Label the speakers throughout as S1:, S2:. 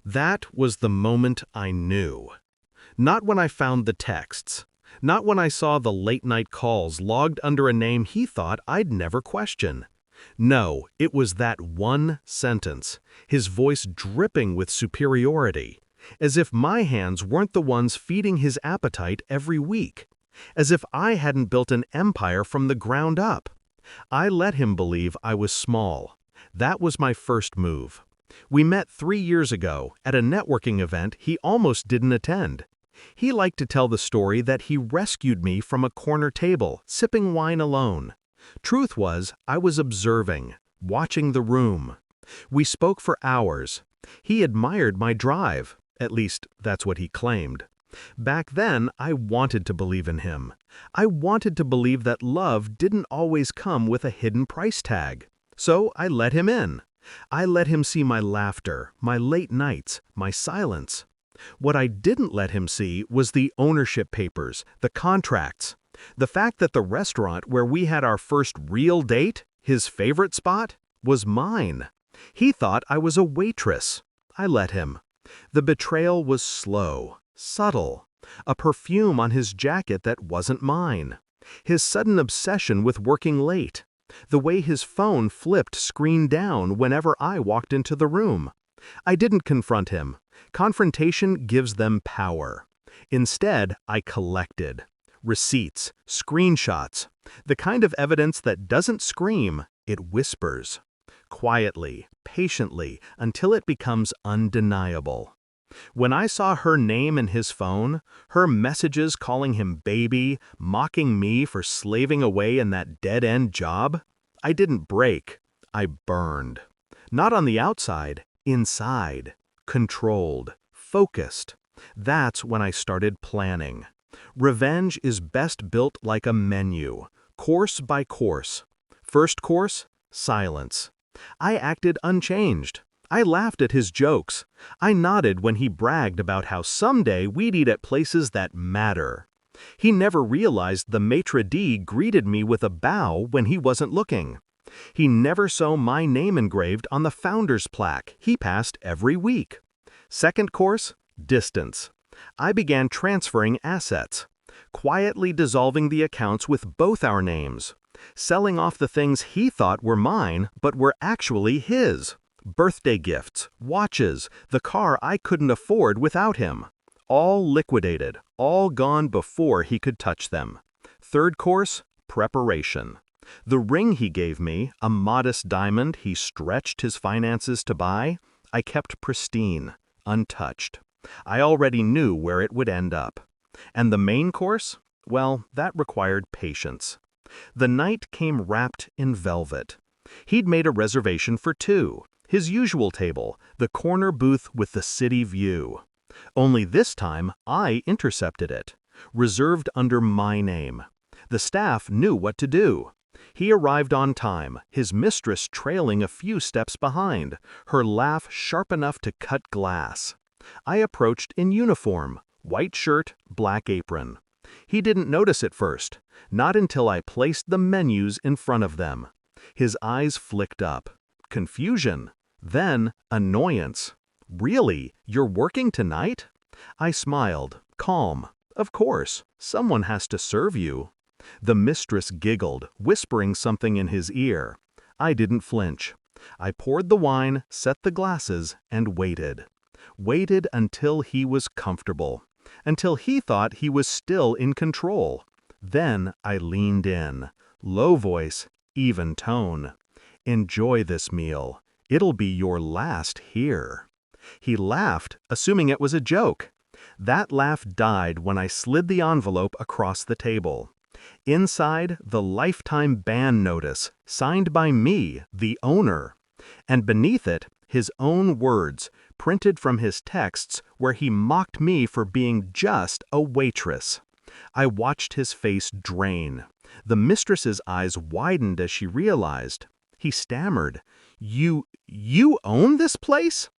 S1: That was the moment I knew. Not when I found the texts. Not when I saw the late-night calls logged under a name he thought I'd never question. No, it was that one sentence, his voice dripping with superiority, as if my hands weren't the ones feeding his appetite every week, as if I hadn't built an empire from the ground up. I let him believe I was small. That was my first move. We met 3 years ago at a networking event he almost didn't attend. He liked to tell the story that he rescued me from a corner table, sipping wine alone. Truth was, I was observing, watching the room. We spoke for hours. He admired my drive. At least, that's what he claimed. Back then, I wanted to believe in him. I wanted to believe that love didn't always come with a hidden price tag. So I let him in. I let him see my laughter, my late nights, my silence. What I didn't let him see was the ownership papers, the contracts. The fact that the restaurant where we had our first real date, his favorite spot, was mine. He thought I was a waitress. I let him. The betrayal was slow, subtle. A perfume on his jacket that wasn't mine. His sudden obsession with working late. The way his phone flipped screen down whenever I walked into the room. I didn't confront him. Confrontation gives them power. Instead, I collected. Receipts, screenshots, the kind of evidence that doesn't scream, it whispers. Quietly, patiently, until it becomes undeniable. When I saw her name in his phone, her messages calling him baby, mocking me for slaving away in that dead-end job, I didn't break, I burned. Not on the outside, inside. Controlled, focused. That's when I started planning. Revenge is best built like a menu, course by course. First course, silence. I acted unchanged. I laughed at his jokes. I nodded when he bragged about how someday we'd eat at places that matter. He never realized the maitre d' greeted me with a bow when he wasn't looking. He never saw my name engraved on the founder's plaque he passed every week. Second course, distance. I began transferring assets, quietly dissolving the accounts with both our names, selling off the things he thought were mine but were actually his. Birthday gifts, watches, the car I couldn't afford without him. All liquidated, all gone before he could touch them. Third course, preparation. The ring he gave me, a modest diamond he stretched his finances to buy, I kept pristine, untouched. I already knew where it would end up. And the main course? Well, that required patience. The night came wrapped in velvet. He'd made a reservation for 2, his usual table, the corner booth with the city view. Only this time, I intercepted it, reserved under my name. The staff knew what to do. He arrived on time, his mistress trailing a few steps behind, her laugh sharp enough to cut glass. I approached in uniform, white shirt, black apron. He didn't notice at first, not until I placed the menus in front of them. His eyes flicked up. Confusion. Then annoyance. Really? You're working tonight? I smiled, calm. Of course, someone has to serve you. The mistress giggled, whispering something in his ear. I didn't flinch. I poured the wine, set the glasses, and waited. Waited until he was comfortable, until he thought he was still in control. Then I leaned in. Low voice, even tone. Enjoy this meal. It'll be your last here. He laughed, assuming it was a joke. That laugh died when I slid the envelope across the table. Inside, the lifetime ban notice, signed by me, the owner. And beneath it, his own words, printed from his texts where he mocked me for being just a waitress. I watched his face drain. The mistress's eyes widened as she realized. He stammered, You own this place?"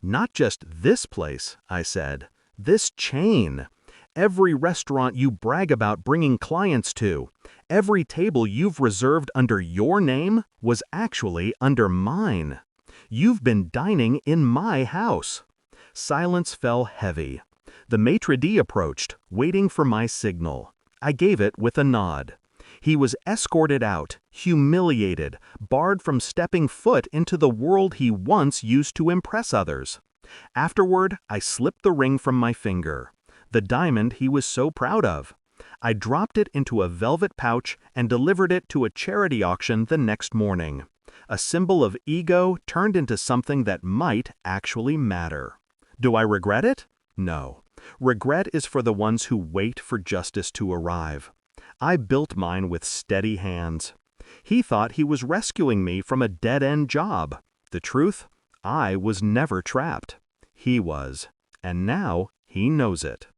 S1: "Not just this place," I said. "This chain. Every restaurant you brag about bringing clients to, every table you've reserved under your name was actually under mine. You've been dining in my house." Silence fell heavy. The maitre d' approached, waiting for my signal. I gave it with a nod. He was escorted out, humiliated, barred from stepping foot into the world he once used to impress others. Afterward, I slipped the ring from my finger, the diamond he was so proud of. I dropped it into a velvet pouch and delivered it to a charity auction the next morning. A symbol of ego turned into something that might actually matter. Do I regret it? No. Regret is for the ones who wait for justice to arrive. I built mine with steady hands. He thought he was rescuing me from a dead-end job. The truth? I was never trapped. He was. And now he knows it.